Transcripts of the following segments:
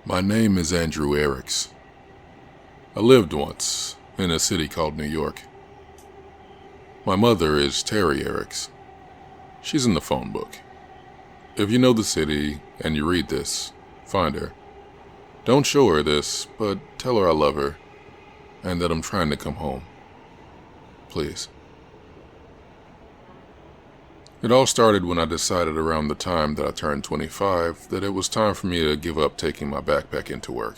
My name is Andrew Eriks. I lived once in a city called New York. My mother is Terry Eriks. She's in the phone book. If you know the city and you read this, find her. Don't show her this, but tell her I love her and that I'm trying to come home. Please. It all started when I decided around the time that I turned 25 that it was time for me to give up taking my backpack into work.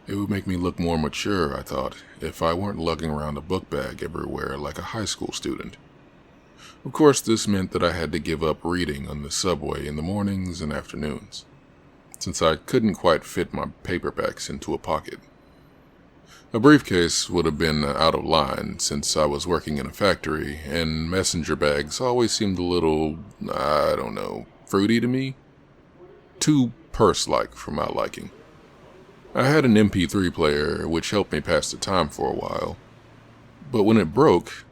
It would make me look more mature, I thought, if I weren't lugging around a book bag everywhere like a high school student. Of course, this meant that I had to give up reading on the subway in the mornings and afternoons, since I couldn't quite fit my paperbacks into a pocket. A briefcase would have been out of line since I was working in a factory, and messenger bags always seemed a little, fruity to me. Too purse-like for my liking. I had an MP3 player which helped me pass the time for a while, but when it broke,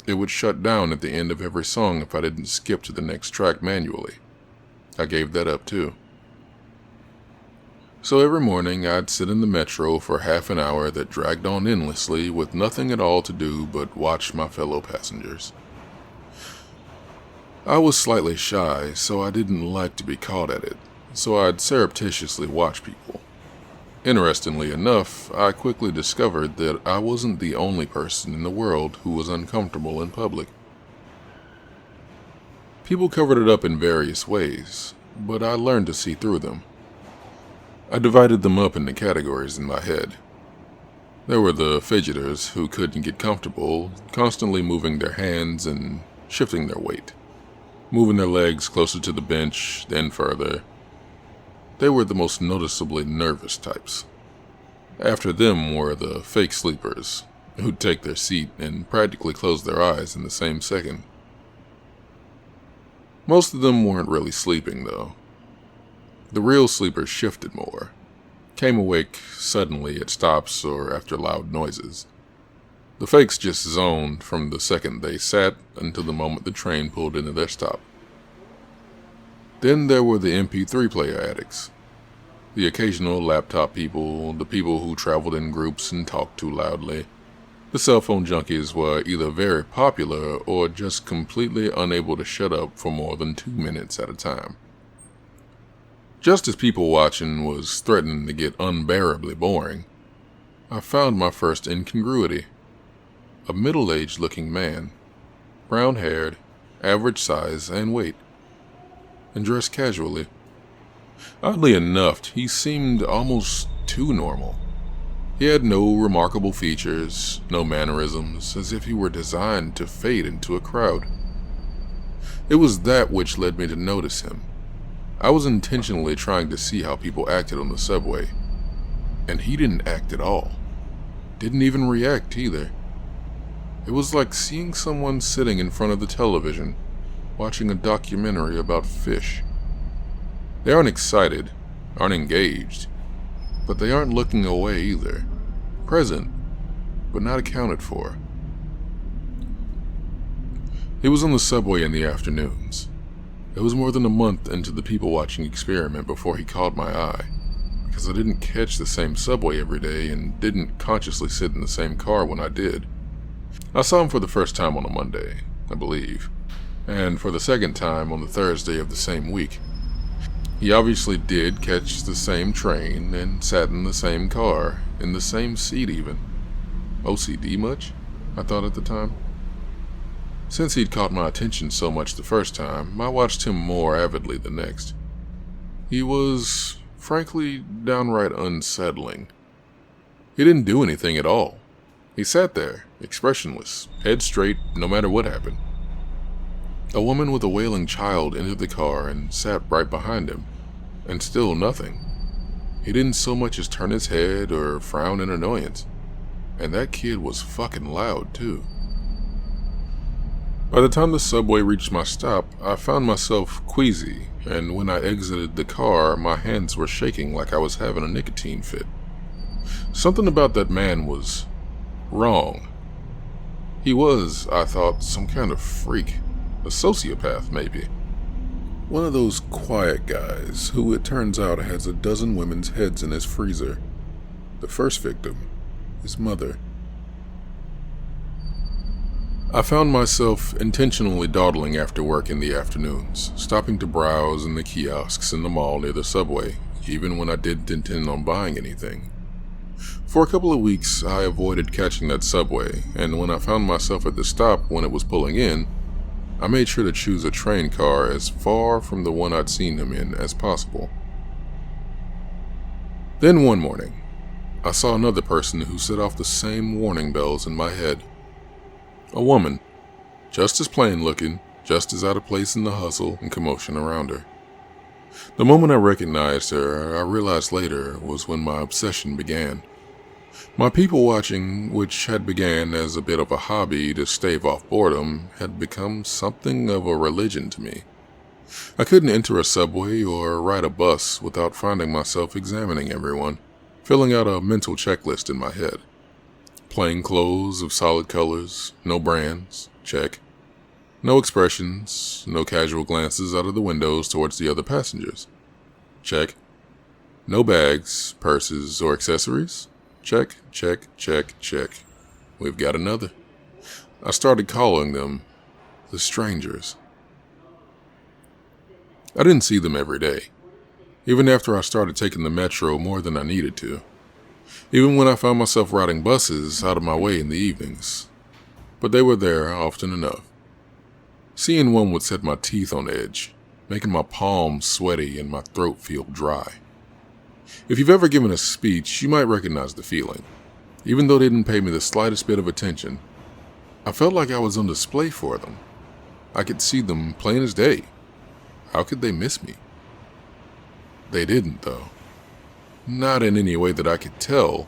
it would shut down at the end of every song if I didn't skip to the next track manually. I gave that up too. So every morning I'd sit in the metro for half an hour that dragged on endlessly with nothing at all to do but watch my fellow passengers. I was slightly shy, so I didn't like to be caught at it, so I'd surreptitiously watch people. Interestingly enough, I quickly discovered that I wasn't the only person in the world who was uncomfortable in public. People covered it up in various ways, but I learned to see through them. I divided them up into categories in my head. There were the fidgeters who couldn't get comfortable, constantly moving their hands and shifting their weight, moving their legs closer to the bench, then further. They were the most noticeably nervous types. After them were the fake sleepers, who'd take their seat and practically close their eyes in the same second. Most of them weren't really sleeping, though. The real sleepers shifted more, came awake suddenly at stops or after loud noises. The fakes just zoned from the second they sat until the moment the train pulled into their stop. Then there were the MP3 player addicts, the occasional laptop people, the people who traveled in groups and talked too loudly. The cell phone junkies were either very popular or just completely unable to shut up for more than 2 minutes at a time. Just as people watching was threatening to get unbearably boring, I found my first incongruity. A middle-aged looking man, brown-haired, average size and weight, and dressed casually. Oddly enough, he seemed almost too normal. He had no remarkable features, no mannerisms, as if he were designed to fade into a crowd. It was that which led me to notice him. I was intentionally trying to see how people acted on the subway, and he didn't act at all. Didn't even react either. It was like seeing someone sitting in front of the television, watching a documentary about fish. They aren't excited, aren't engaged, but they aren't looking away either. Present, but not accounted for. He was on the subway in the afternoons. It was more than a month into the people-watching experiment before he caught my eye, because I didn't catch the same subway every day and didn't consciously sit in the same car when I did. I saw him for the first time on a Monday, I believe, and for the second time on the Thursday of the same week. He obviously did catch the same train and sat in the same car, in the same seat even. OCD much? I thought at the time. Since he'd caught my attention so much the first time, I watched him more avidly the next. He was, frankly, downright unsettling. He didn't do anything at all. He sat there, expressionless, head straight, no matter what happened. A woman with a wailing child entered the car and sat right behind him, and still nothing. He didn't so much as turn his head or frown in annoyance. And that kid was fucking loud, too. By the time the subway reached my stop, I found myself queasy, and when I exited the car, my hands were shaking like I was having a nicotine fit. Something about that man was wrong. He was, I thought, some kind of freak, a sociopath maybe. One of those quiet guys who it turns out has a dozen women's heads in his freezer. The first victim, his mother. I found myself intentionally dawdling after work in the afternoons, stopping to browse in the kiosks in the mall near the subway, even when I didn't intend on buying anything. For a couple of weeks, I avoided catching that subway, and when I found myself at the stop when it was pulling in, I made sure to choose a train car as far from the one I'd seen him in as possible. Then one morning, I saw another person who set off the same warning bells in my head. A woman, just as plain looking, just as out of place in the hustle and commotion around her. The moment I recognized her, I realized later, was when my obsession began. My people watching, which had began as a bit of a hobby to stave off boredom, had become something of a religion to me. I couldn't enter a subway or ride a bus without finding myself examining everyone, filling out a mental checklist in my head. Plain clothes of solid colors, no brands, check. No expressions, no casual glances out of the windows towards the other passengers, check. No bags, purses, or accessories, check, check, check, check. We've got another. I started calling them the strangers. I didn't see them every day, even after I started taking the metro more than I needed to. Even when I found myself riding buses out of my way in the evenings. But they were there often enough. Seeing one would set my teeth on edge, making my palms sweaty and my throat feel dry. If you've ever given a speech, you might recognize the feeling. Even though they didn't pay me the slightest bit of attention, I felt like I was on display for them. I could see them plain as day. How could they miss me? They didn't, though. Not in any way that I could tell.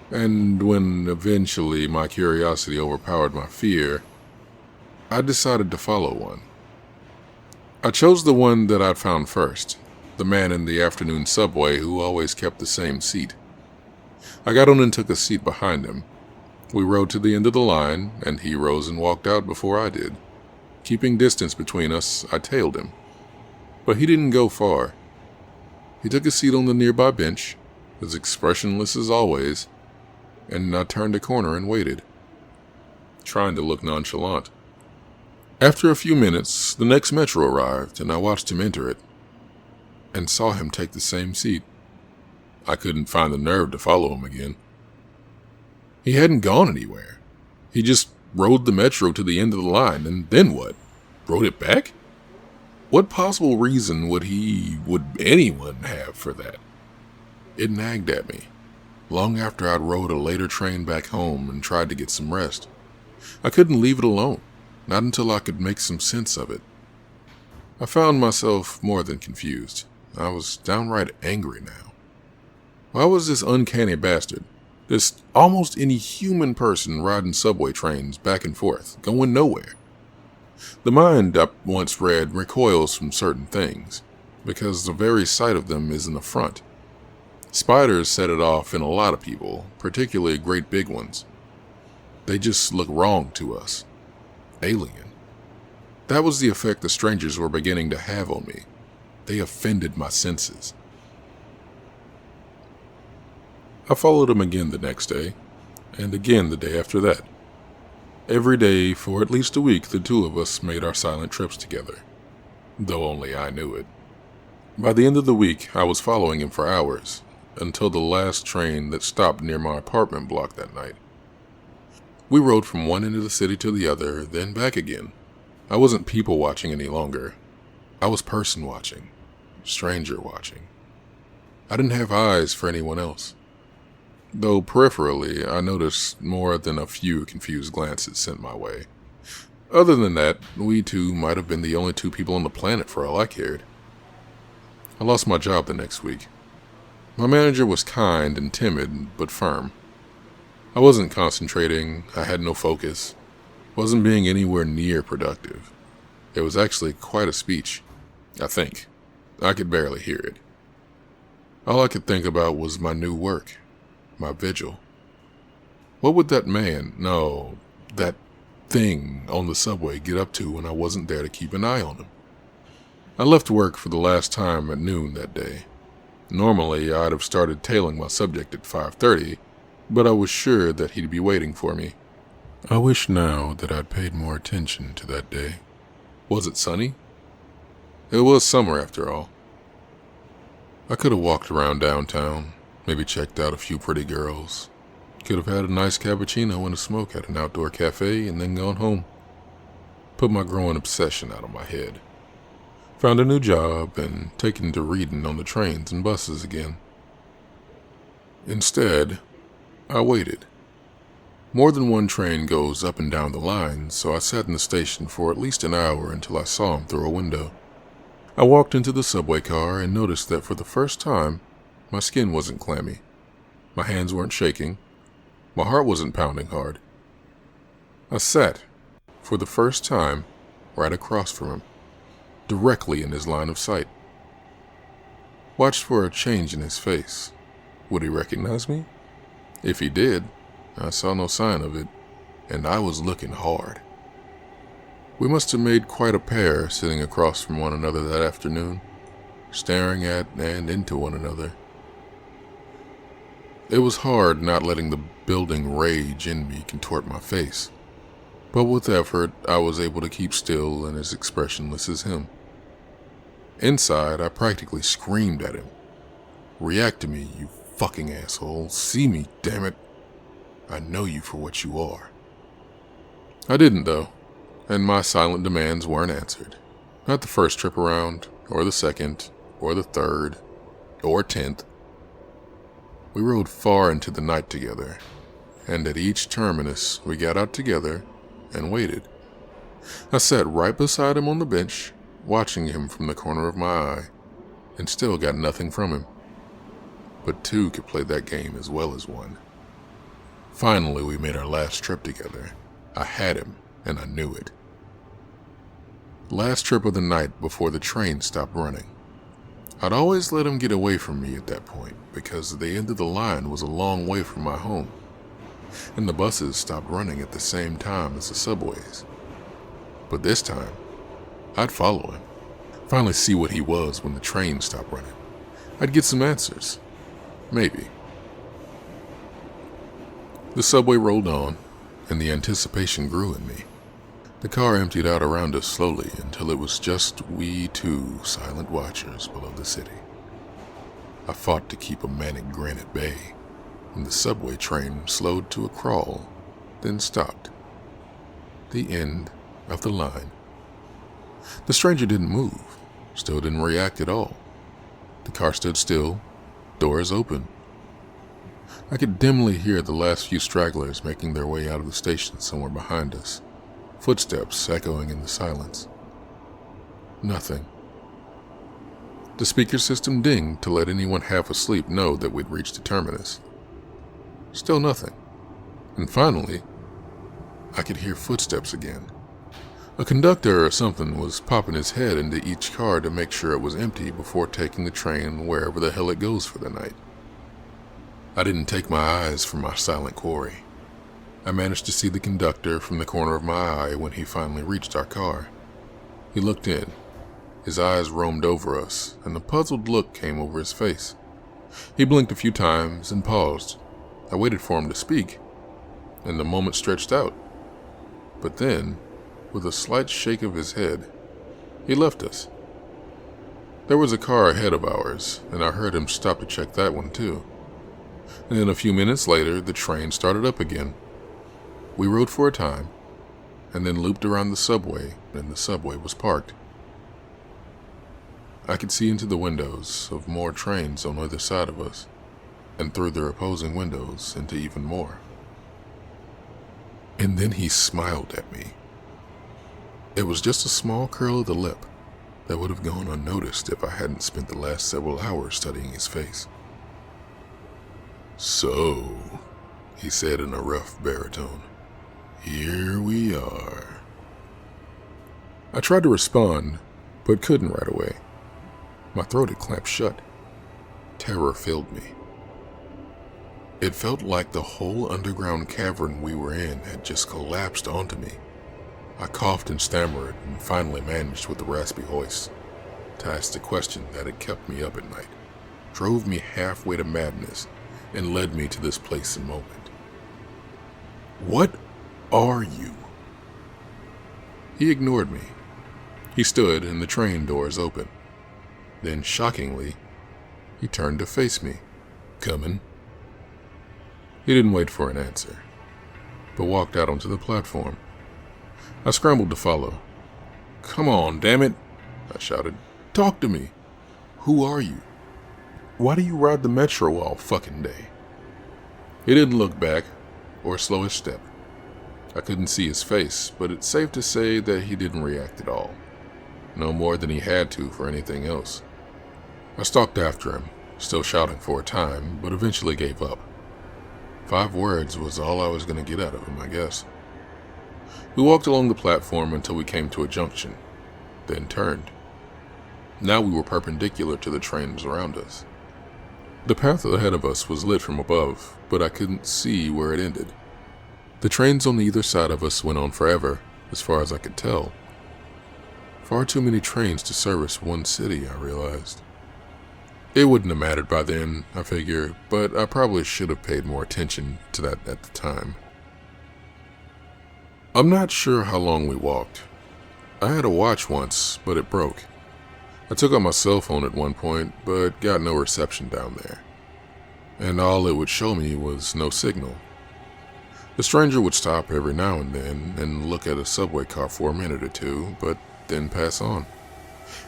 And when eventually my curiosity overpowered my fear, I decided to follow one. I chose the one that I'd found first, the man in the afternoon subway who always kept the same seat. I got on and took a seat behind him. We rode to the end of the line, and he rose and walked out before I did. Keeping distance between us, I tailed him. But he didn't go far. He took a seat on the nearby bench, as expressionless as always, and I turned a corner and waited, trying to look nonchalant. After a few minutes, the next metro arrived, and I watched him enter it, and saw him take the same seat. I couldn't find the nerve to follow him again. He hadn't gone anywhere. He just rode the metro to the end of the line, and then what? Rode it back? What possible reason would anyone have for that? It nagged at me, long after I'd rode a later train back home and tried to get some rest. I couldn't leave it alone, not until I could make some sense of it. I found myself more than confused. I was downright angry now. Why was this uncanny bastard, this almost inhuman person riding subway trains back and forth, going nowhere? The mind, I once read, recoils from certain things, because the very sight of them is an affront. Spiders set it off in a lot of people, particularly great big ones. They just look wrong to us. Alien. That was the effect the strangers were beginning to have on me. They offended my senses. I followed him again the next day, and again the day after that. Every day, for at least a week, the two of us made our silent trips together, though only I knew it. By the end of the week, I was following him for hours, until the last train that stopped near my apartment block that night. We rode from one end of the city to the other, then back again. I wasn't people watching any longer. I was person watching, stranger watching. I didn't have eyes for anyone else. Though peripherally, I noticed more than a few confused glances sent my way. Other than that, we two might have been the only two people on the planet for all I cared. I lost my job the next week. My manager was kind and timid, but firm. I wasn't concentrating, I had no focus, wasn't being anywhere near productive. It was actually quite a speech, I think. I could barely hear it. All I could think about was my new work. My vigil. What would that thing on the subway get up to when I wasn't there to keep an eye on him? I left work for the last time at noon that day. Normally, I'd have started tailing my subject at 5:30, but I was sure that he'd be waiting for me. I wish now that I'd paid more attention to that day. Was it sunny? It was summer after all. I could have walked around downtown, maybe checked out a few pretty girls. Could have had a nice cappuccino and a smoke at an outdoor cafe and then gone home. Put my growing obsession out of my head. Found a new job and taken to reading on the trains and buses again. Instead, I waited. More than one train goes up and down the line, so I sat in the station for at least an hour until I saw him through a window. I walked into the subway car and noticed that for the first time, my skin wasn't clammy. My hands weren't shaking. My heart wasn't pounding hard. I sat, for the first time, right across from him, directly in his line of sight. Watched for a change in his face. Would he recognize me? If he did, I saw no sign of it, and I was looking hard. We must have made quite a pair sitting across from one another that afternoon, staring at and into one another. It was hard not letting the building rage in me contort my face, but with effort I was able to keep still and as expressionless as him. Inside, I practically screamed at him. "React to me, you fucking asshole. See me, damn it. I know you for what you are." I didn't, though, and my silent demands weren't answered. Not the first trip around, or the second, or the third, or 10th. We rode far into the night together, and at each terminus we got out together and waited. I sat right beside him on the bench, watching him from the corner of my eye, and still got nothing from him. But two could play that game as well as one. Finally, we made our last trip together. I had him, and I knew it. Last trip of the night before the train stopped running. I'd always let him get away from me at that point because the end of the line was a long way from my home, and the buses stopped running at the same time as the subways. But this time, I'd follow him, finally see what he was when the train stopped running. I'd get some answers. Maybe. The subway rolled on, and the anticipation grew in me. The car emptied out around us slowly until it was just we two silent watchers below the city. I fought to keep a manic grin at bay when the subway train slowed to a crawl, then stopped. The end of the line. The stranger didn't move, still didn't react at all. The car stood still, doors open. I could dimly hear the last few stragglers making their way out of the station somewhere behind us. Footsteps echoing in the silence. Nothing. The speaker system dinged to let anyone half asleep know that we'd reached the terminus. Still nothing. And finally, I could hear footsteps again. A conductor or something was popping his head into each car to make sure it was empty before taking the train wherever the hell it goes for the night. I didn't take my eyes from my silent quarry. I managed to see the conductor from the corner of my eye when he finally reached our car. He looked in. His eyes roamed over us, and a puzzled look came over his face. He blinked a few times and paused. I waited for him to speak, and the moment stretched out. But then, with a slight shake of his head, he left us. There was a car ahead of ours, and I heard him stop to check that one too. And then a few minutes later, the train started up again. We rode for a time, and then looped around the subway, and the subway was parked. I could see into the windows of more trains on either side of us, and through their opposing windows into even more. And then he smiled at me. It was just a small curl of the lip that would have gone unnoticed if I hadn't spent the last several hours studying his face. "So," he said in a rough baritone, "here we are." I tried to respond, but couldn't right away. My throat had clamped shut. Terror filled me. It felt like the whole underground cavern we were in had just collapsed onto me. I coughed and stammered and finally managed with a raspy voice. to ask the question that had kept me up at night, drove me halfway to madness, and led me to this place and moment. What are you? He ignored me. He stood and the train doors open. Then, shockingly, he turned to face me. Coming? He didn't wait for an answer, but walked out onto the platform. I scrambled to follow. Come on, damn it, I shouted. Talk to me. Who are you? Why do you ride the metro all fucking day? He didn't look back or slow his step. I couldn't see his face, but it's safe to say that he didn't react at all. No more than he had to for anything else. I stalked after him, still shouting for a time, but eventually gave up. 5 words was all I was going to get out of him, I guess. We walked along the platform until we came to a junction, then turned. Now we were perpendicular to the trains around us. The path ahead of us was lit from above, but I couldn't see where it ended. The trains on either side of us went on forever, as far as I could tell. Far too many trains to service one city, I realized. It wouldn't have mattered by then, I figure, but I probably should have paid more attention to that at the time. I'm not sure how long we walked. I had a watch once, but it broke. I took out my cell phone at one point, but got no reception down there. And all it would show me was no signal. The stranger would stop every now and then and look at a subway car for a minute or two, but then pass on.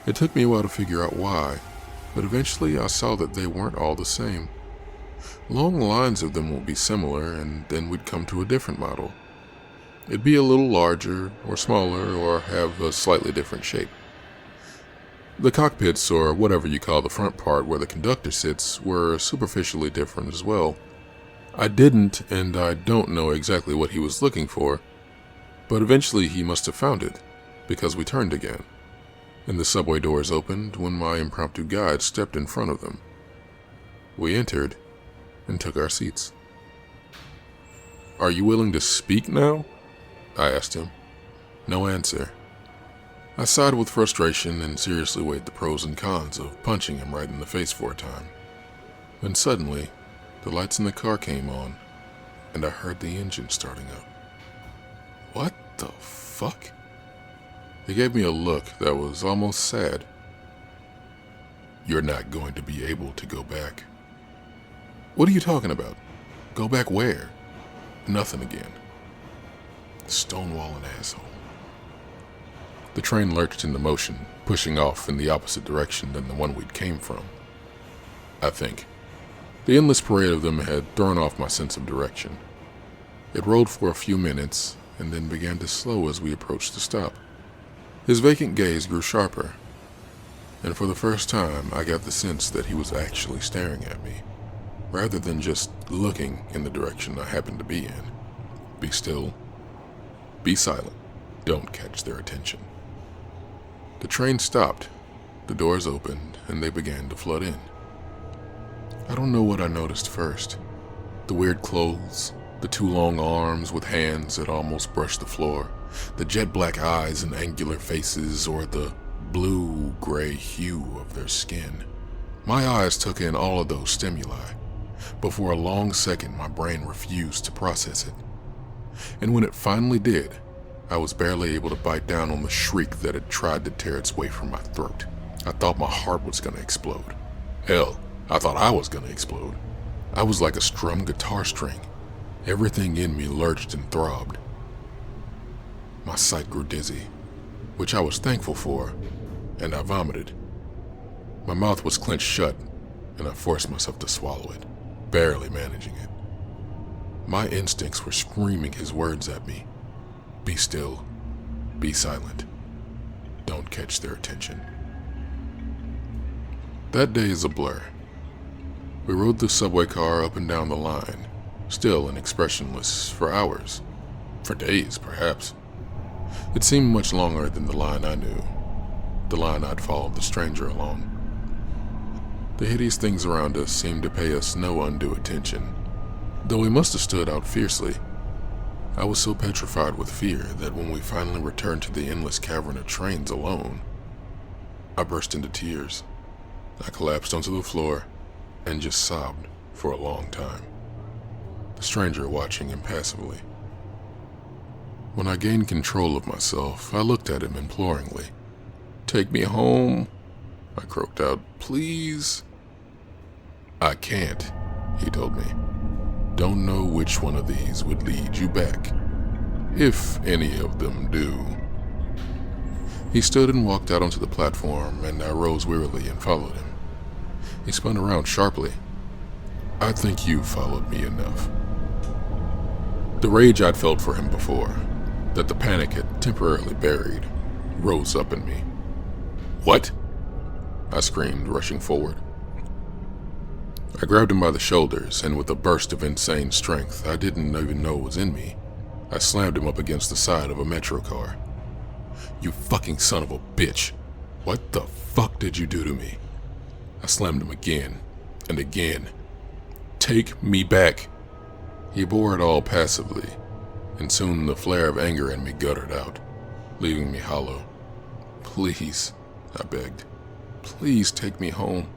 It took me a while to figure out why, but eventually I saw that they weren't all the same. Long lines of them would be similar, and then we'd come to a different model. It'd be a little larger or smaller or have a slightly different shape. The cockpits, or whatever you call the front part where the conductor sits, were superficially different as well. I didn't and I don't know exactly what he was looking for, but eventually he must have found it, because we turned again, and the subway doors opened when my impromptu guide stepped in front of them. We entered and took our seats. Are you willing to speak now? I asked him. No answer. I sighed with frustration and seriously weighed the pros and cons of punching him right in the face for a time. When suddenly, the lights in the car came on, and I heard the engine starting up. What the fuck? He gave me a look that was almost sad. You're not going to be able to go back. What are you talking about? Go back where? Nothing again. Stonewall an asshole. The train lurched into motion, pushing off in the opposite direction than the one we'd came from. I think. The endless parade of them had thrown off my sense of direction. It rolled for a few minutes, and then began to slow as we approached the stop. His vacant gaze grew sharper, and for the first time I got the sense that he was actually staring at me, rather than just looking in the direction I happened to be in. Be still. Be silent. Don't catch their attention. The train stopped, the doors opened, and they began to flood in. I don't know what I noticed first. The weird clothes, the 2 long arms with hands that almost brushed the floor, the jet black eyes and angular faces, or the blue-gray hue of their skin. My eyes took in all of those stimuli, but for a long second my brain refused to process it. And when it finally did, I was barely able to bite down on the shriek that had tried to tear its way from my throat. I thought my heart was going to explode. Hell, I thought I was going to explode. I was like a strummed guitar string. Everything in me lurched and throbbed. My sight grew dizzy, which I was thankful for, and I vomited. My mouth was clenched shut, and I forced myself to swallow it, barely managing it. My instincts were screaming his words at me. Be still. Be silent. Don't catch their attention. That day is a blur. We rode the subway car up and down the line, still and expressionless, for hours. For days, perhaps. It seemed much longer than the line I knew, the line I'd followed the stranger along. The hideous things around us seemed to pay us no undue attention, though we must have stood out fiercely. I was so petrified with fear that when we finally returned to the endless cavern of trains alone, I burst into tears. I collapsed onto the floor and just sobbed for a long time, the stranger watching impassively. When I gained control of myself, I looked at him imploringly. "Take me home," I croaked out. "Please." "I can't," he told me. "Don't know which one of these would lead you back, if any of them do." He stood and walked out onto the platform, and I rose wearily and followed him. He spun around sharply. "I think you followed me enough." The rage I'd felt for him before, that the panic had temporarily buried, rose up in me. "What?" I screamed, rushing forward. I grabbed him by the shoulders, and with a burst of insane strength I didn't even know was in me, I slammed him up against the side of a metro car. "You fucking son of a bitch! What the fuck did you do to me?" I slammed him again and again. "Take me back!" He bore it all passively, and soon the flare of anger in me guttered out, leaving me hollow. "Please," I begged. "Please take me home."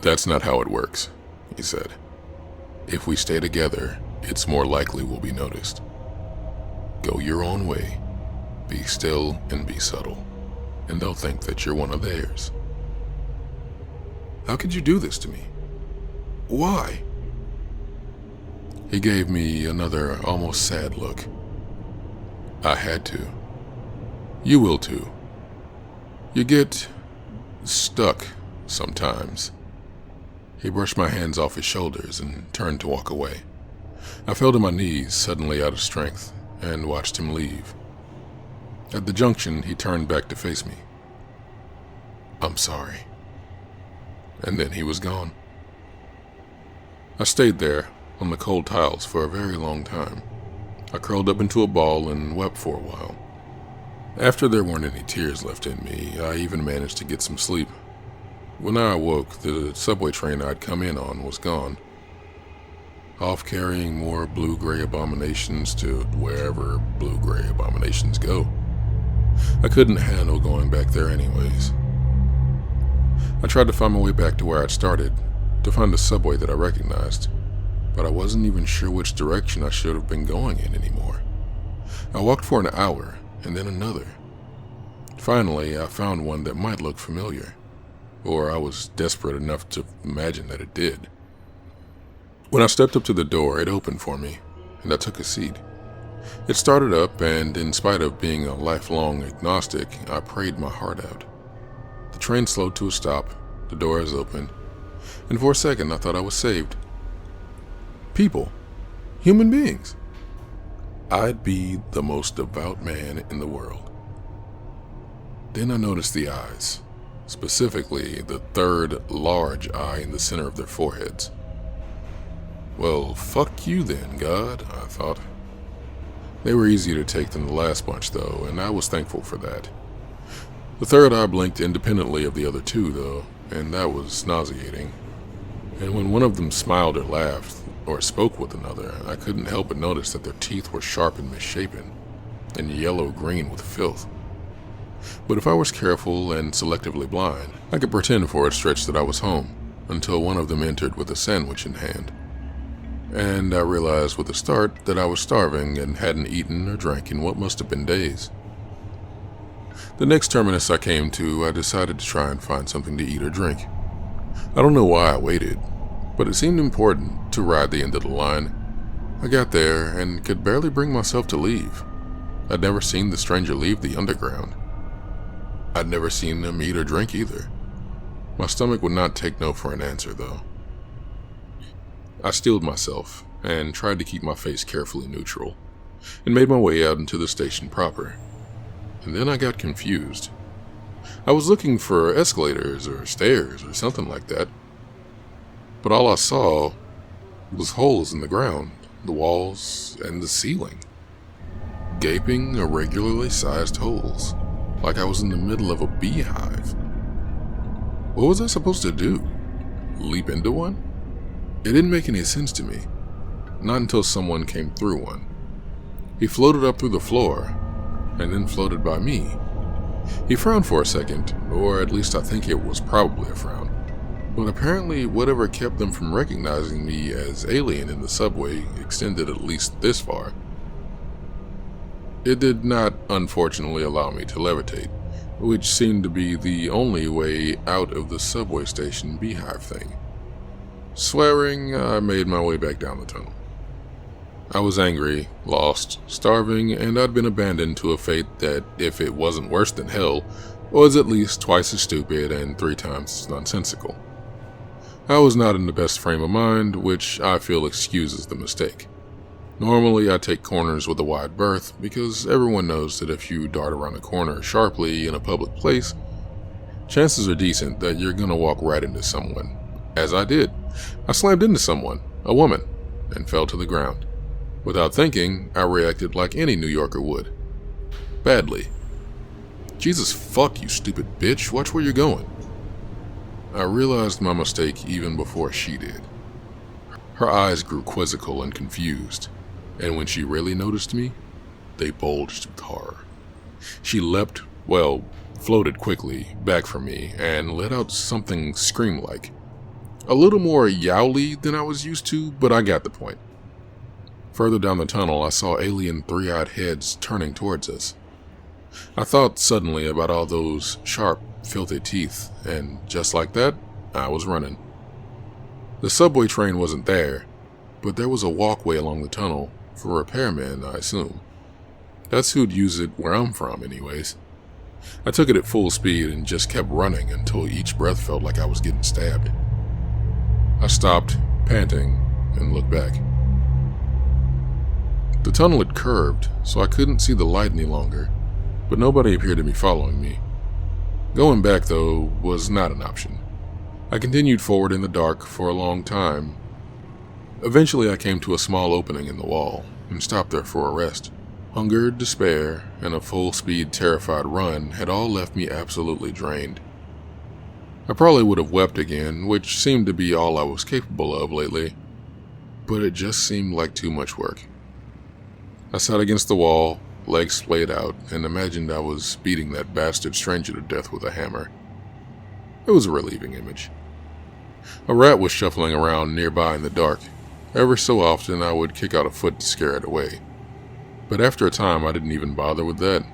"That's not how it works," he said. "If we stay together, it's more likely we'll be noticed. Go your own way, be still and be subtle, and they'll think that you're one of theirs." "How could you do this to me? Why?" He gave me another almost sad look. "I had to. You will too. You get stuck sometimes." He brushed my hands off his shoulders and turned to walk away. I fell to my knees, suddenly out of strength, and watched him leave. At the junction, he turned back to face me. "I'm sorry." And then he was gone. I stayed there on the cold tiles for a very long time. I curled up into a ball and wept for a while. After there weren't any tears left in me, I even managed to get some sleep. When I awoke, the subway train I'd come in on was gone, off carrying more blue-gray abominations to wherever blue-gray abominations go. I couldn't handle going back there anyways. I tried to find my way back to where I'd started, to find a subway that I recognized, but I wasn't even sure which direction I should have been going in anymore. I walked for an hour, and then another. Finally, I found one that might look familiar, or I was desperate enough to imagine that it did. When I stepped up to the door, it opened for me, and I took a seat. It started up, and in spite of being a lifelong agnostic, I prayed my heart out. The train slowed to a stop, the doors opened, and for a second I thought I was saved. People. Human beings. I'd be the most devout man in the world. Then I noticed the eyes, specifically the third large eye in the center of their foreheads. Well, fuck you then, God, I thought. They were easier to take than the last bunch, though, and I was thankful for that. The third eye blinked independently of the other two, though, and that was nauseating. And when one of them smiled or laughed, or spoke with another, I couldn't help but notice that their teeth were sharp and misshapen, and yellow-green with filth. But if I was careful and selectively blind, I could pretend for a stretch that I was home, until one of them entered with a sandwich in hand. And I realized with a start that I was starving and hadn't eaten or drank in what must have been days. The next terminus I came to, I decided to try and find something to eat or drink. I don't know why I waited, but it seemed important to ride the end of the line. I got there and could barely bring myself to leave. I'd never seen the stranger leave the underground. I'd never seen him eat or drink either. My stomach would not take no for an answer, though. I steeled myself and tried to keep my face carefully neutral, and made my way out into the station proper. And then I got confused. I was looking for escalators or stairs or something like that, but all I saw was holes in the ground, the walls, and the ceiling. Gaping, irregularly sized holes, like I was in the middle of a beehive. What was I supposed to do? Leap into one? It didn't make any sense to me, not until someone came through one. He floated up through the floor, and then floated by me. He frowned for a second, or at least I think it was probably a frown. But apparently whatever kept them from recognizing me as alien in the subway extended at least this far. It did not, unfortunately, allow me to levitate, which seemed to be the only way out of the subway station beehive thing. Swearing, I made my way back down the tunnel. I was angry, lost, starving, and I'd been abandoned to a fate that, if it wasn't worse than hell, was at least twice as stupid and 3 times as nonsensical. I was not in the best frame of mind, which I feel excuses the mistake. Normally, I take corners with a wide berth because everyone knows that if you dart around a corner sharply in a public place, chances are decent that you're gonna walk right into someone. As I did. I slammed into someone, a woman, and fell to the ground. Without thinking, I reacted like any New Yorker would. Badly. Jesus fuck, you stupid bitch, watch where you're going. I realized my mistake even before she did. Her eyes grew quizzical and confused, and when she really noticed me, they bulged with horror. She leapt, floated quickly back from me and let out something scream-like. A little more yowly than I was used to, but I got the point. Further down the tunnel, I saw alien 3-eyed heads turning towards us. I thought suddenly about all those sharp, filthy teeth, and just like that, I was running. The subway train wasn't there, but there was a walkway along the tunnel for repairmen, I assume. That's who'd use it where I'm from, anyways. I took it at full speed and just kept running until each breath felt like I was getting stabbed. I stopped, panting, and looked back. The tunnel had curved, so I couldn't see the light any longer, but nobody appeared to be following me. Going back, though, was not an option. I continued forward in the dark for a long time. Eventually, I came to a small opening in the wall and stopped there for a rest. Hunger, despair, and a full-speed, terrified run had all left me absolutely drained. I probably would have wept again, which seemed to be all I was capable of lately, but it just seemed like too much work. I sat against the wall, legs splayed out, and imagined I was beating that bastard stranger to death with a hammer. It was a relieving image. A rat was shuffling around nearby in the dark. Ever so often I would kick out a foot to scare it away. But after a time I didn't even bother with that.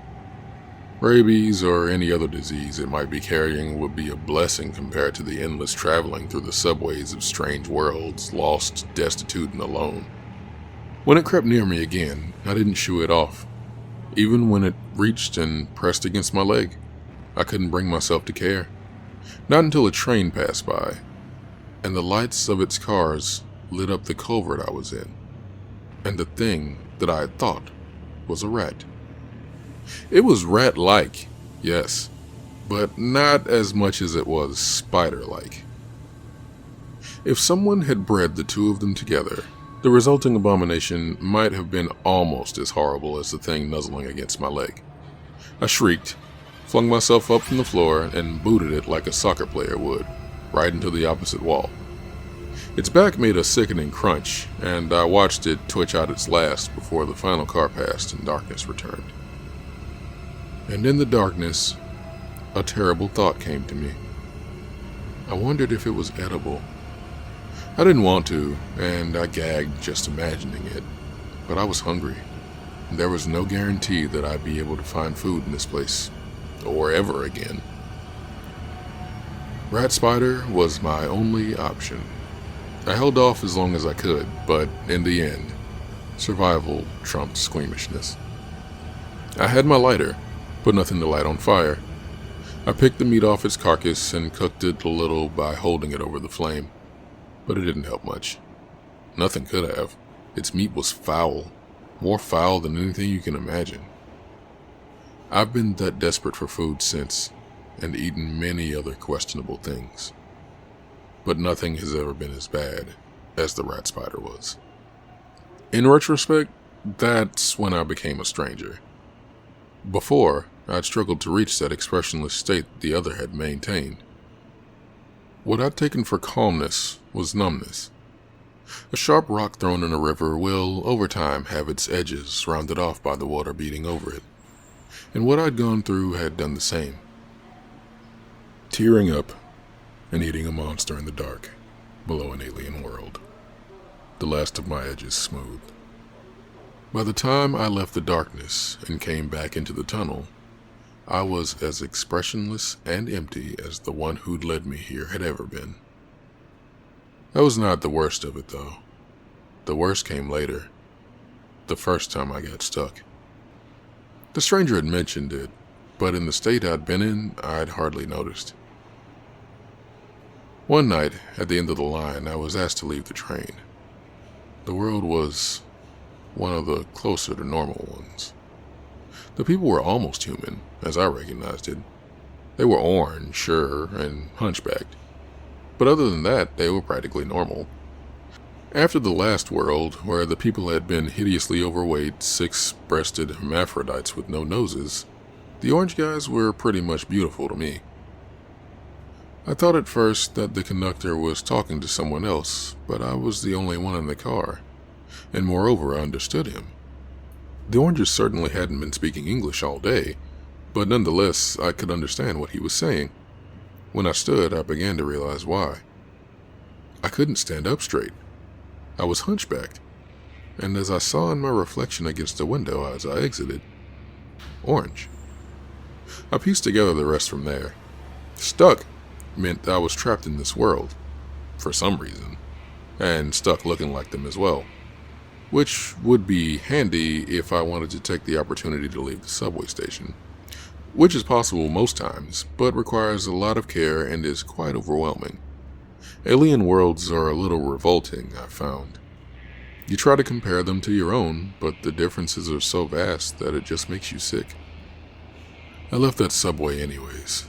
Rabies or any other disease it might be carrying would be a blessing compared to the endless traveling through the subways of strange worlds, lost, destitute, and alone. When it crept near me again, I didn't shoo it off. Even when it reached and pressed against my leg, I couldn't bring myself to care. Not until a train passed by, and the lights of its cars lit up the culvert I was in, and the thing that I had thought was a rat. It was rat-like, yes, but not as much as it was spider-like. If someone had bred the two of them together, the resulting abomination might have been almost as horrible as the thing nuzzling against my leg. I shrieked, flung myself up from the floor, and booted it like a soccer player would, right into the opposite wall. Its back made a sickening crunch, and I watched it twitch out its last before the final car passed and darkness returned. And in the darkness, a terrible thought came to me. I wondered if it was edible. I didn't want to, and I gagged just imagining it, but I was hungry, and there was no guarantee that I'd be able to find food in this place, or ever again. Rat spider was my only option. I held off as long as I could, but in the end, survival trumped squeamishness. I had my lighter, but nothing to light on fire. I picked the meat off its carcass and cooked it a little by holding it over the flame. But it didn't help much. Nothing could have. Its meat was foul. More foul than anything you can imagine. I've been that desperate for food since, and eaten many other questionable things. But nothing has ever been as bad as the rat spider was. In retrospect, that's when I became a stranger. Before, I'd struggled to reach that expressionless state the other had maintained. What I'd taken for calmness was numbness. A sharp rock thrown in a river will, over time, have its edges rounded off by the water beating over it. and what I'd gone through had done the same. Tearing up and eating a monster in the dark below an alien world. The last of my edges smooth. By the time I left the darkness and came back into the tunnel, I was as expressionless and empty as the one who'd led me here had ever been. That was not the worst of it, though. The worst came later, the first time I got stuck. The stranger had mentioned it, but in the state I'd been in, I'd hardly noticed. One night, at the end of the line, I was asked to leave the train. The world was one of the closer to normal ones. The people were almost human, as I recognized it. They were orange, sure, and hunchbacked. But other than that, they were practically normal. After the last world, where the people had been hideously overweight, six-breasted hermaphrodites with no noses, the orange guys were pretty much beautiful to me. I thought at first that the conductor was talking to someone else, but I was the only one in the car, and moreover I understood him. The oranges certainly hadn't been speaking English all day, but nonetheless I could understand what he was saying. When I stood, I began to realize why. I couldn't stand up straight. I was hunchbacked, and as I saw in my reflection against the window as I exited, orange. I pieced together the rest from there. Stuck meant I was trapped in this world, for some reason, and stuck looking like them as well, which would be handy if I wanted to take the opportunity to leave the subway station, which is possible most times, but requires a lot of care and is quite overwhelming. Alien worlds are a little revolting, I've found. You try to compare them to your own, but the differences are so vast that it just makes you sick. I left that subway anyways,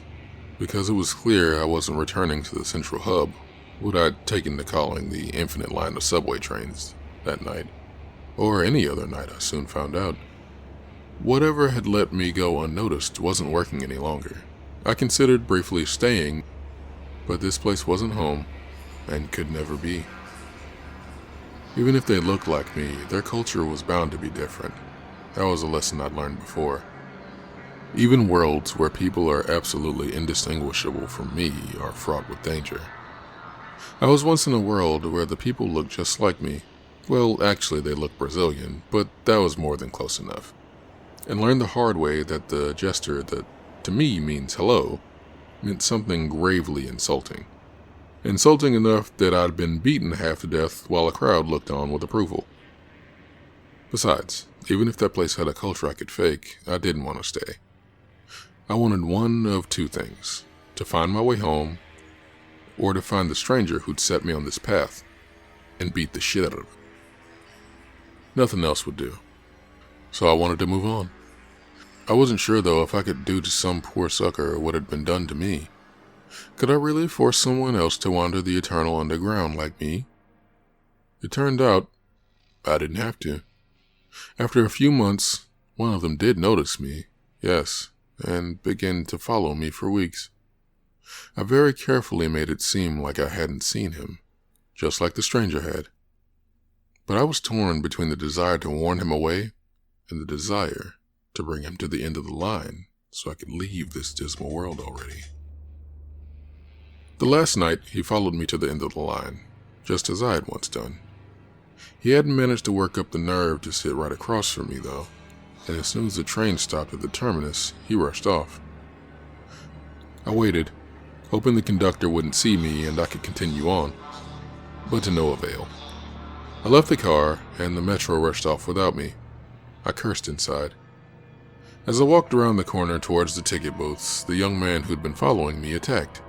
because it was clear I wasn't returning to the central hub, what I'd taken to calling the infinite line of subway trains that night, or any other night I soon found out. Whatever had let me go unnoticed wasn't working any longer. I considered briefly staying, but this place wasn't home, and could never be. Even if they looked like me, their culture was bound to be different. That was a lesson I'd learned before. Even worlds where people are absolutely indistinguishable from me are fraught with danger. I was once in a world where the people looked just like me. Well, actually they looked Brazilian, but that was more than close enough. And learned the hard way that the gesture that to me means hello meant something gravely insulting. Insulting enough that I'd been beaten half to death while a crowd looked on with approval. Besides, even if that place had a culture I could fake, I didn't want to stay. I wanted one of two things: to find my way home, or to find the stranger who'd set me on this path and beat the shit out of him. Nothing else would do. So I wanted to move on. I wasn't sure, though, if I could do to some poor sucker what had been done to me. Could I really force someone else to wander the eternal underground like me? It turned out I didn't have to. After a few months, one of them did notice me, yes, and began to follow me for weeks. I very carefully made it seem like I hadn't seen him, just like the stranger had. But I was torn between the desire to warn him away and the desire to bring him to the end of the line so I could leave this dismal world already. The last night, he followed me to the end of the line, just as I had once done. He hadn't managed to work up the nerve to sit right across from me, though, and as soon as the train stopped at the terminus, he rushed off. I waited, hoping the conductor wouldn't see me and I could continue on, but to no avail. I left the car, and the metro rushed off without me. I cursed inside. As I walked around the corner towards the ticket booths, the young man who'd been following me attacked.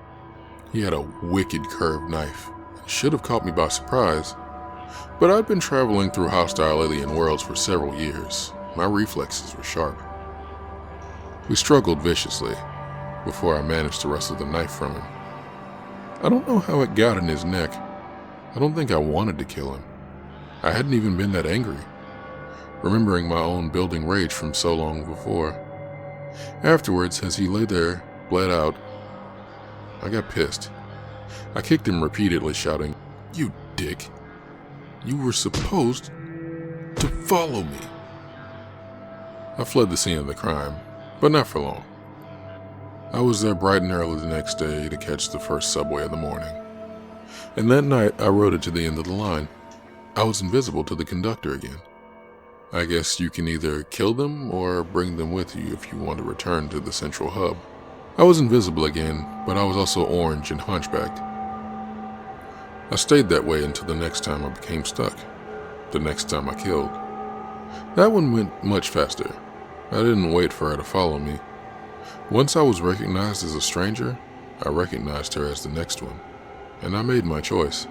He had a wicked curved knife. It should have caught me by surprise, but I'd been traveling through hostile alien worlds for several years. My reflexes were sharp. We struggled viciously before I managed to wrestle the knife from him. I don't know how it got in his neck. I don't think I wanted to kill him. I hadn't even been that angry, remembering my own building rage from so long before. Afterwards, as he lay there, bled out, I got pissed. I kicked him repeatedly, shouting, "You dick! You were supposed to follow me!" I fled the scene of the crime, but not for long. I was there bright and early the next day to catch the first subway of the morning. And that night, I rode it to the end of the line. I was invisible to the conductor again. I guess you can either kill them or bring them with you if you want to return to the central hub. I was invisible again, but I was also orange and hunchbacked. I stayed that way until the next time I became stuck. The next time I killed. That one went much faster. I didn't wait for her to follow me. Once I was recognized as a stranger, I recognized her as the next one, and I made my choice.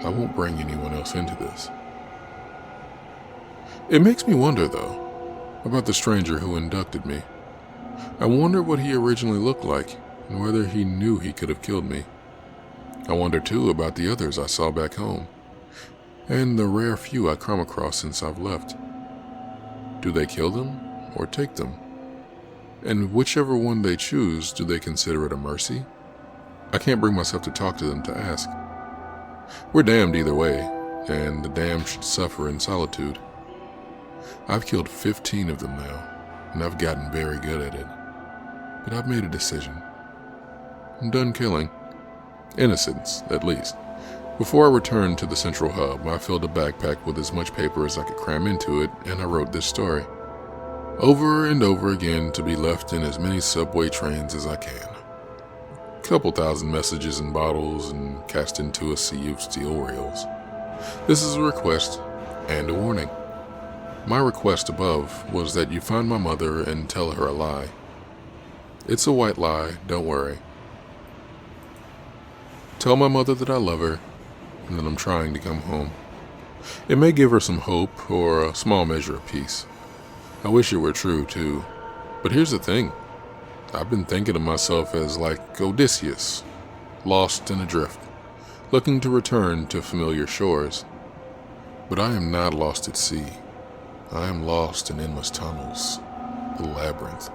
I won't bring anyone else into this. It makes me wonder, though, about the stranger who inducted me. I wonder what he originally looked like, and whether he knew he could have killed me. I wonder, too, about the others I saw back home, and the rare few I come across since I've left. Do they kill them, or take them? And whichever one they choose, do they consider it a mercy? I can't bring myself to talk to them to ask. We're damned either way, and the damned should suffer in solitude. I've killed 15 of them now, and I've gotten very good at it. But I've made a decision. I'm done killing. Innocents, at least. Before I returned to the central hub, I filled a backpack with as much paper as I could cram into it, and I wrote this story. Over and over again, to be left in as many subway trains as I can. Couple thousand messages in bottles and cast into a sea of steel rails. This is a request and a warning. My request above was that you find my mother and tell her a lie. It's a white lie, don't worry. Tell my mother that I love her and that I'm trying to come home. It may give her some hope or a small measure of peace. I wish it were true, too. But here's the thing. I've been thinking of myself as like Odysseus, lost and adrift, looking to return to familiar shores. But I am not lost at sea. I am lost in endless tunnels, the labyrinth.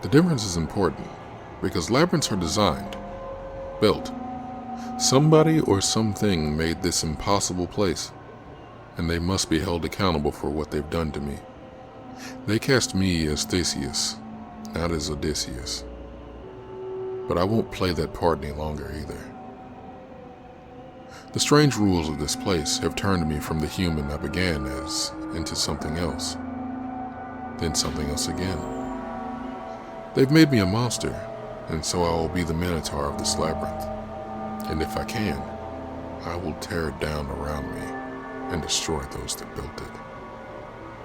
The difference is important, because labyrinths are designed, built. Somebody or something made this impossible place, and they must be held accountable for what they've done to me. They cast me as Theseus, not as Odysseus. But I won't play that part any longer either. The strange rules of this place have turned me from the human I began as into something else, then something else again. They've made me a monster, and so I will be the minotaur of this labyrinth. And if I can, I will tear it down around me and destroy those that built it.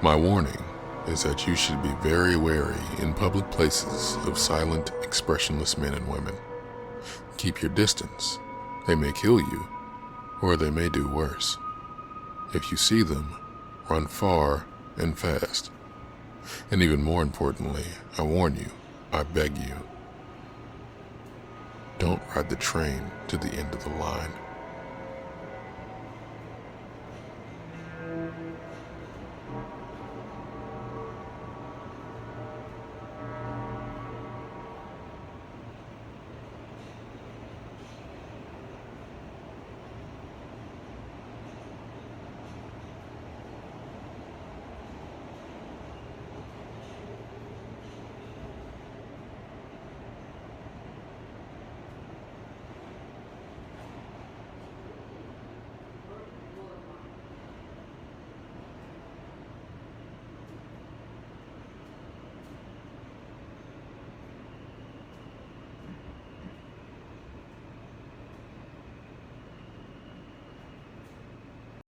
My warning is that you should be very wary in public places of silent, expressionless men and women. Keep your distance. They may kill you, or they may do worse. If you see them, run far and fast. And even more importantly, I warn you, I beg you, don't ride the train to the end of the line.